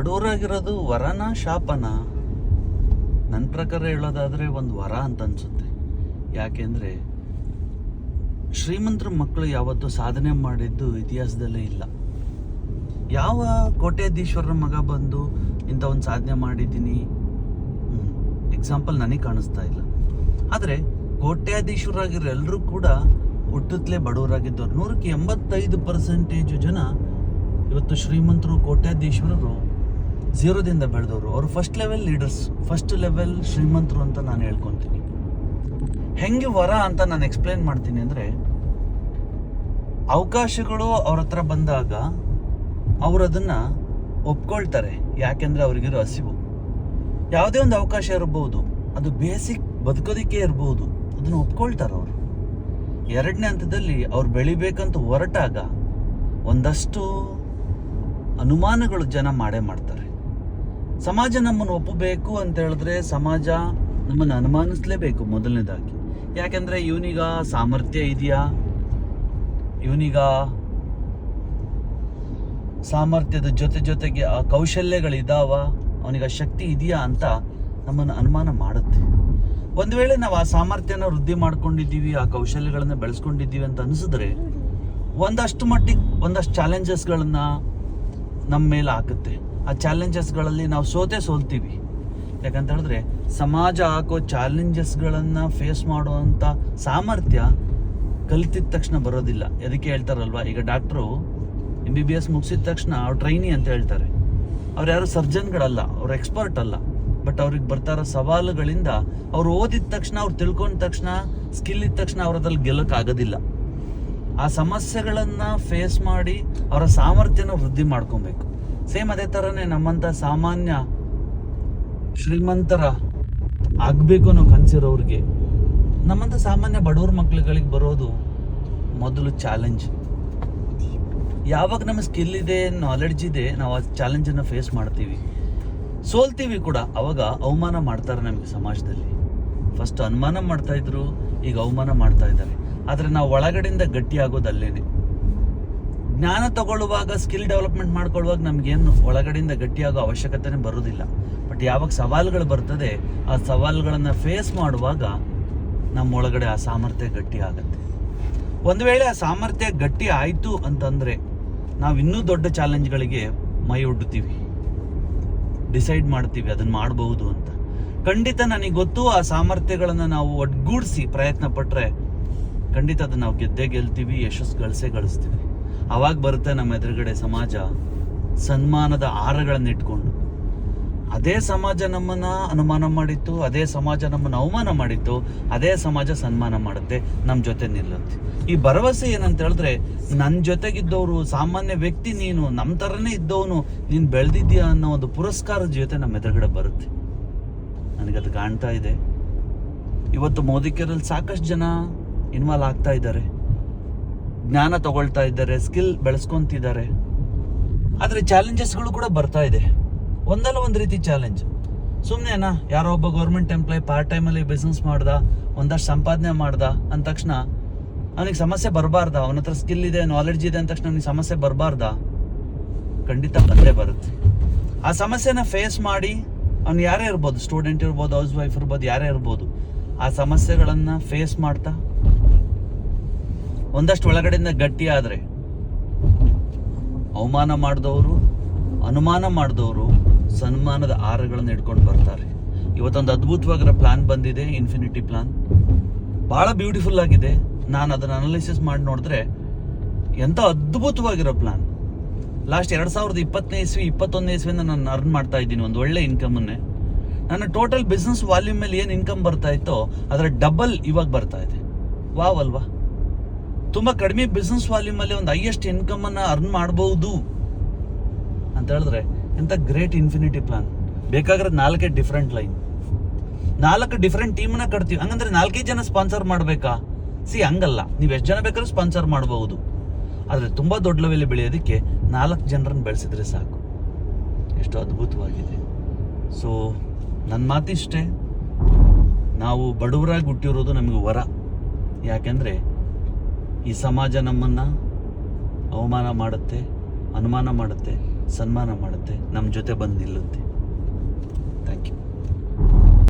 ಬಡವರಾಗಿರೋದು ವರನ ಶಾಪನ? ನನ್ನ ಪ್ರಕಾರ ಹೇಳೋದಾದರೆ ಒಂದು ವರ ಅಂತ ಅನ್ಸುತ್ತೆ. ಯಾಕೆಂದರೆ ಶ್ರೀಮಂತರ ಮಕ್ಕಳು ಯಾವತ್ತೂ ಸಾಧನೆ ಮಾಡಿದ್ದು ಇತಿಹಾಸದಲ್ಲೇ ಇಲ್ಲ. ಯಾವ ಕೋಟ್ಯಾಧೀಶ್ವರರ ಮಗ ಬಂದು ಇಂಥ ಒಂದು ಸಾಧನೆ ಮಾಡಿದ್ದೀನಿ ಎಕ್ಸಾಂಪಲ್ ನನಗೆ ಕಾಣಿಸ್ತಾ ಇಲ್ಲ. ಆದರೆ ಕೋಟ್ಯಾಧೀಶ್ವರಾಗಿರೋ ಎಲ್ಲರೂ ಕೂಡ ಹುಟ್ಟುತ್ತಲೇ ಬಡವರಾಗಿದ್ದವ್ರು. 85% ಜನ ಇವತ್ತು ಶ್ರೀಮಂತರು ಕೋಟ್ಯಾಧೀಶ್ವರರು ಝೀರೋದಿಂದ ಬೆಳೆದವರು. ಅವರು first level leaders, first level ಶ್ರೀಮಂತರು ಅಂತ ನಾನು ಹೇಳ್ಕೊತೀನಿ. ಹೆಂಗೆ ವರ ಅಂತ ನಾನು ಎಕ್ಸ್ಪ್ಲೇನ್ ಮಾಡ್ತೀನಿ ಅಂದರೆ, ಅವಕಾಶಗಳು ಅವ್ರ ಹತ್ರ ಬಂದಾಗ ಅವರು ಅದನ್ನು ಒಪ್ಕೊಳ್ತಾರೆ. ಯಾಕೆಂದರೆ ಅವ್ರಿಗಿರೋ ಹಸಿವು. ಯಾವುದೇ ಒಂದು ಅವಕಾಶ ಇರ್ಬೋದು, ಅದು ಬೇಸಿಕ್ ಬದುಕೋದಕ್ಕೆ ಇರ್ಬೋದು, ಅದನ್ನು ಒಪ್ಕೊಳ್ತಾರೆ ಅವರು. ಎರಡನೇ ಹಂತದಲ್ಲಿ ಅವ್ರು ಬೆಳಿಬೇಕಂತ ಹೊರಟಾಗ ಒಂದಷ್ಟು ಅನುಮಾನಗಳು ಜನ ಮಾಡೇ ಮಾಡ್ತಾರೆ. ಸಮಾಜ ನಮ್ಮನ್ನು ಒಪ್ಪಬೇಕು ಅಂತ ಹೇಳಿದ್ರೆ ಸಮಾಜ ನಮ್ಮನ್ನು ಅನುಮಾನಿಸ್ಲೇಬೇಕು ಮೊದಲನೇದಾಗಿ. ಯಾಕೆಂದರೆ ಇವನಿಗ ಸಾಮರ್ಥ್ಯ ಇದೆಯಾ, ಇವನಿಗ ಸಾಮರ್ಥ್ಯದ ಜೊತೆಗೆ ಆ ಕೌಶಲ್ಯಗಳಿದಾವ, ಅವನಿಗೆ ಆ ಶಕ್ತಿ ಇದೆಯಾ ಅಂತ ನಮ್ಮನ್ನು ಅನುಮಾನ ಮಾಡುತ್ತೆ. ಒಂದು ವೇಳೆ ನಾವು ಆ ಸಾಮರ್ಥ್ಯನ ವೃದ್ಧಿ ಮಾಡ್ಕೊಂಡಿದ್ದೀವಿ, ಆ ಕೌಶಲ್ಯಗಳನ್ನು ಬೆಳೆಸ್ಕೊಂಡಿದ್ದೀವಿ ಅಂತ ಅನಿಸಿದ್ರೆ ಒಂದಷ್ಟು ಮಟ್ಟಿಗೆ ಒಂದಷ್ಟು ಚಾಲೆಂಜಸ್ಗಳನ್ನು ನಮ್ಮ ಮೇಲೆ ಹಾಕುತ್ತೆ. ಆ ಚಾಲೆಂಜಸ್ಗಳಲ್ಲಿ ನಾವು ಸೋಲ್ತೀವಿ. ಯಾಕಂತ ಹೇಳಿದ್ರೆ ಸಮಾಜ ಹಾಕೋ ಚಾಲೆಂಜಸ್ಗಳನ್ನು ಫೇಸ್ ಮಾಡುವಂಥ ಸಾಮರ್ಥ್ಯ ಕಲಿತಿದ ತಕ್ಷಣ ಬರೋದಿಲ್ಲ. ಅದಕ್ಕೆ ಹೇಳ್ತಾರಲ್ವ, ಈಗ ಡಾಕ್ಟ್ರು MBBS ಮುಗಿಸಿದ ತಕ್ಷಣ ಅವ್ರು ಟ್ರೈನಿ ಅಂತ ಹೇಳ್ತಾರೆ. ಅವ್ರು ಯಾರು ಸರ್ಜನ್ಗಳಲ್ಲ, ಅವ್ರು ಎಕ್ಸ್ಪರ್ಟ್ ಅಲ್ಲ. ಬಟ್ ಅವ್ರಿಗೆ ಬರ್ತಾರೋ ಸವಾಲುಗಳಿಂದ ಅವ್ರು ಓದಿದ ತಕ್ಷಣ, ಅವ್ರು ತಿಳ್ಕೊಂಡ ತಕ್ಷಣ, ಸ್ಕಿಲ್ ಇದ್ದ ತಕ್ಷಣ ಅವ್ರದಲ್ಲಿ ಗೆಲ್ಲಕ್ಕಾಗೋದಿಲ್ಲ. ಆ ಸಮಸ್ಯೆಗಳನ್ನು ಫೇಸ್ ಮಾಡಿ ಅವರ ಸಾಮರ್ಥ್ಯನ ವೃದ್ಧಿ ಮಾಡ್ಕೊಬೇಕು. ಸೇಮ್ ಅದೇ ಥರನೇ ನಮ್ಮಂಥ ಸಾಮಾನ್ಯ ಶ್ರೀಮಂತರ ಆಗಬೇಕು ಅನ್ನೋ ಕನಸಿರೋರಿಗೆ ನಮ್ಮಂಥ ಸಾಮಾನ್ಯ ಬಡವ್ರ ಮಕ್ಳುಗಳಿಗೆ ಬರೋದು ಮೊದಲು ಚಾಲೆಂಜ್. ಯಾವಾಗ ನಮ್ಮ ಸ್ಕಿಲ್ ಇದೆ, ನಾಲೆಡ್ಜ್ ಇದೆ, ನಾವು ಆ ಚಾಲೆಂಜನ್ನು ಫೇಸ್ ಮಾಡ್ತೀವಿ, ಸೋಲ್ತೀವಿ ಕೂಡ. ಅವಾಗ ಅವಮಾನ ಮಾಡ್ತಾರೆ ನಮಗೆ ಸಮಾಜದಲ್ಲಿ. ಫಸ್ಟ್ ಅನುಮಾನ ಮಾಡ್ತಾಯಿದ್ರು, ಈಗ ಅವಮಾನ ಮಾಡ್ತಾ ಇದ್ದಾರೆ. ಆದರೆ ನಾವು ಒಳಗಡೆಯಿಂದ ಗಟ್ಟಿ ಆಗೋದು ಅಲ್ಲೇನೆ. ಜ್ಞಾನ ತಗೊಳ್ಳುವಾಗ, ಸ್ಕಿಲ್ ಡೆವಲಪ್ಮೆಂಟ್ ಮಾಡ್ಕೊಳ್ಳುವಾಗ ನಮಗೇನು ಒಳಗಡೆಯಿಂದ ಗಟ್ಟಿಯಾಗೋ ಅವಶ್ಯಕತೆನೇ ಬರೋದಿಲ್ಲ. ಬಟ್ ಯಾವಾಗ ಸವಾಲುಗಳು ಬರ್ತದೆ, ಆ ಸವಾಲುಗಳನ್ನು ಫೇಸ್ ಮಾಡುವಾಗ ನಮ್ಮ ಒಳಗಡೆ ಆ ಸಾಮರ್ಥ್ಯ ಗಟ್ಟಿ ಆಗುತ್ತೆ. ಒಂದು ವೇಳೆ ಆ ಸಾಮರ್ಥ್ಯ ಗಟ್ಟಿ ಆಯಿತು ಅಂತಂದರೆ ನಾವು ಇನ್ನೂ ದೊಡ್ಡ ಚಾಲೆಂಜ್ಗಳಿಗೆ ಮೈ ಒಡ್ಡುತ್ತೀವಿ, ಡಿಸೈಡ್ ಮಾಡ್ತೀವಿ ಅದನ್ನು ಮಾಡಬಹುದು ಅಂತ. ಖಂಡಿತ ನನಗೆ ಗೊತ್ತು, ಆ ಸಾಮರ್ಥ್ಯಗಳನ್ನು ನಾವು ಒಗ್ಗೂಡಿಸಿ ಪ್ರಯತ್ನ ಪಟ್ಟರೆ ಖಂಡಿತ ಅದನ್ನು ನಾವು ಗೆಲ್ತೀವಿ, ಯಶಸ್ಸು ಗಳಿಸ್ತೀವಿ. ಆವಾಗ ಬರುತ್ತೆ ನಮ್ಮ ಎದುರುಗಡೆ ಸಮಾಜ ಸನ್ಮಾನದ ಹಾರಗಳನ್ನು ಇಟ್ಕೊಂಡು. ಅದೇ ಸಮಾಜ ನಮ್ಮನ್ನು ಅನುಮಾನ ಮಾಡಿತ್ತು, ಅದೇ ಸಮಾಜ ನಮ್ಮನ್ನು ಅವಮಾನ ಮಾಡಿತ್ತು, ಅದೇ ಸಮಾಜ ಸನ್ಮಾನ ಮಾಡುತ್ತೆ, ನಮ್ಮ ಜೊತೆ ನಿಲ್ಲುತ್ತೆ. ಈ ಭರವಸೆ ಏನಂತ ಹೇಳಿದ್ರೆ, ನನ್ನ ಜೊತೆಗಿದ್ದವರು, ಸಾಮಾನ್ಯ ವ್ಯಕ್ತಿ ನೀನು, ನಮ್ಮ ಥರನೇ ಇದ್ದವನು, ನೀನು ಬೆಳೆದಿದ್ದೀಯ ಅನ್ನೋ ಒಂದು ಪುರಸ್ಕಾರದ ಜೊತೆ ನಮ್ಮ ಎದುರುಗಡೆ ಬರುತ್ತೆ. ನನಗದು ಕಾಣ್ತಾ ಇದೆ. ಇವತ್ತು ಮೋದಿಕೆರಲ್ಲಿ ಸಾಕಷ್ಟು ಜನ ಇನ್ವಾಲ್ವ್ ಆಗ್ತಾ ಇದ್ದಾರೆ, ಜ್ಞಾನ ತಗೊಳ್ತಾ ಇದ್ದಾರೆ, ಸ್ಕಿಲ್ ಬೆಳೆಸ್ಕೊತಿದ್ದಾರೆ. ಆದರೆ ಚಾಲೆಂಜಸ್ಗಳು ಕೂಡ ಬರ್ತಾ ಇದೆ. ಒಂದಲ್ಲ ಒಂದು ರೀತಿ ಚಾಲೆಂಜ್. ಸುಮ್ಮನೆನಾ ಯಾರೋ ಒಬ್ಬ ಗೌರ್ಮೆಂಟ್ ಎಂಪ್ಲಾಯ್ ಪಾರ್ಟ್ ಟೈಮಲ್ಲಿ ಬಿಸ್ನೆಸ್ ಮಾಡ್ದ, ಒಂದಷ್ಟು ಸಂಪಾದನೆ ಮಾಡ್ದ ಅಂದ ತಕ್ಷಣ ಅವನಿಗೆ ಸಮಸ್ಯೆ ಬರಬಾರ್ದ? ಅವನ ಹತ್ರ ಸ್ಕಿಲ್ ಇದೆ, ನಾಲೆಡ್ಜ್ ಇದೆ ಅಂದ ತಕ್ಷಣ ಅವನಿಗೆ ಸಮಸ್ಯೆ ಬರಬಾರ್ದ? ಖಂಡಿತ ಬಂದೇ ಬರುತ್ತೆ. ಆ ಸಮಸ್ಯೆನ ಫೇಸ್ ಮಾಡಿ ಅವ್ನು ಯಾರೇ ಇರ್ಬೋದು, ಸ್ಟೂಡೆಂಟ್ ಇರ್ಬೋದು, ಹೌಸ್ ವೈಫ್ ಇರ್ಬೋದು, ಯಾರೇ ಇರ್ಬೋದು, ಆ ಸಮಸ್ಯೆಗಳನ್ನು ಫೇಸ್ ಮಾಡ್ತಾ ಒಂದಷ್ಟು ಒಳಗಡೆಯಿಂದ ಗಟ್ಟಿ ಆದರೆ ಅವಮಾನ ಮಾಡಿದವರು, ಅನುಮಾನ ಮಾಡಿದವರು ಸನ್ಮಾನದ ಹಾರಗಳನ್ನು ಇಟ್ಕೊಂಡು ಬರ್ತಾರೆ. ಇವತ್ತೊಂದು ಅದ್ಭುತವಾಗಿರೋ ಪ್ಲಾನ್ ಬಂದಿದೆ, ಇನ್ಫಿನಿಟಿ ಪ್ಲಾನ್. ಭಾಳ ಬ್ಯೂಟಿಫುಲ್ ಆಗಿದೆ. ನಾನು ಅದನ್ನು ಅನಾಲಿಸಿಸ್ ಮಾಡಿ ನೋಡಿದ್ರೆ ಎಂಥ ಅದ್ಭುತವಾಗಿರೋ ಪ್ಲಾನ್. ಲಾಸ್ಟ್ 2020 ಇಸ್ವಿ 2021 ಇಸ್ವಿಯಿಂದ ನಾನು ಅರ್ನ್ ಮಾಡ್ತಾ ಇದ್ದೀನಿ ಒಂದು ಒಳ್ಳೆ ಇನ್ಕಮನ್ನೇ. ನನ್ನ ಟೋಟಲ್ ಬಿಸ್ನೆಸ್ ವಾಲ್ಯೂಮ್ ಮೇಲೆ ಏನು ಇನ್ಕಮ್ ಬರ್ತಾ ಇತ್ತೋ ಅದರ ಡಬಲ್ ಇವಾಗ ಬರ್ತಾ ಇದೆ. ವಾವ್ ಅಲ್ವಾ? ತುಂಬ ಕಡಿಮೆ ಬಿಸ್ನೆಸ್ ವಾಲ್ಯೂಮಲ್ಲಿ ಒಂದು ಹೈಯೆಸ್ಟ್ ಇನ್ಕಮನ್ನು ಅರ್ನ್ ಮಾಡ್ಬೋದು ಅಂತ ಹೇಳಿದ್ರೆ ಎಂಥ ಗ್ರೇಟ್ ಇನ್ಫಿನಿಟಿ ಪ್ಲಾನ್. ಬೇಕಾಗಿರೋದು 4 ಡಿಫ್ರೆಂಟ್ ಲೈನ್, 4 ಡಿಫ್ರೆಂಟ್ ಟೀಮನ್ನ ಕಟ್ತೀವಿ. ಹಂಗಂದ್ರೆ 4 ಜನ ಸ್ಪಾನ್ಸರ್ ಮಾಡಬೇಕಾ? ಹಂಗಲ್ಲ, ನೀವು ಎಷ್ಟು ಜನ ಬೇಕಾದ್ರೂ ಸ್ಪಾನ್ಸರ್ ಮಾಡಬಹುದು. ಆದರೆ ತುಂಬ ದೊಡ್ಡ ಲೆವೆಲ್ ಬೆಳೆಯೋದಕ್ಕೆ 4 ಜನರನ್ನು ಬೆಳೆಸಿದ್ರೆ ಸಾಕು. ಎಷ್ಟು ಅದ್ಭುತವಾಗಿದೆ. ಸೊ ನನ್ನ ಮಾತಿಷ್ಟೇ, ನಾವು ಬಡವರಾಗಿ ಹುಟ್ಟಿರೋದು ನಮಗೆ ವರ. ಯಾಕೆಂದರೆ ಈ ಸಮಾಜ ನಮ್ಮನ್ನು ಅವಮಾನ ಮಾಡುತ್ತೆ, ಅನುಮಾನ ಮಾಡುತ್ತೆ, ಸನ್ಮಾನ ಮಾಡುತ್ತೆ, ನಮ್ಮ ಜೊತೆ ಬಂದು ನಿಲ್ಲುತ್ತೆ.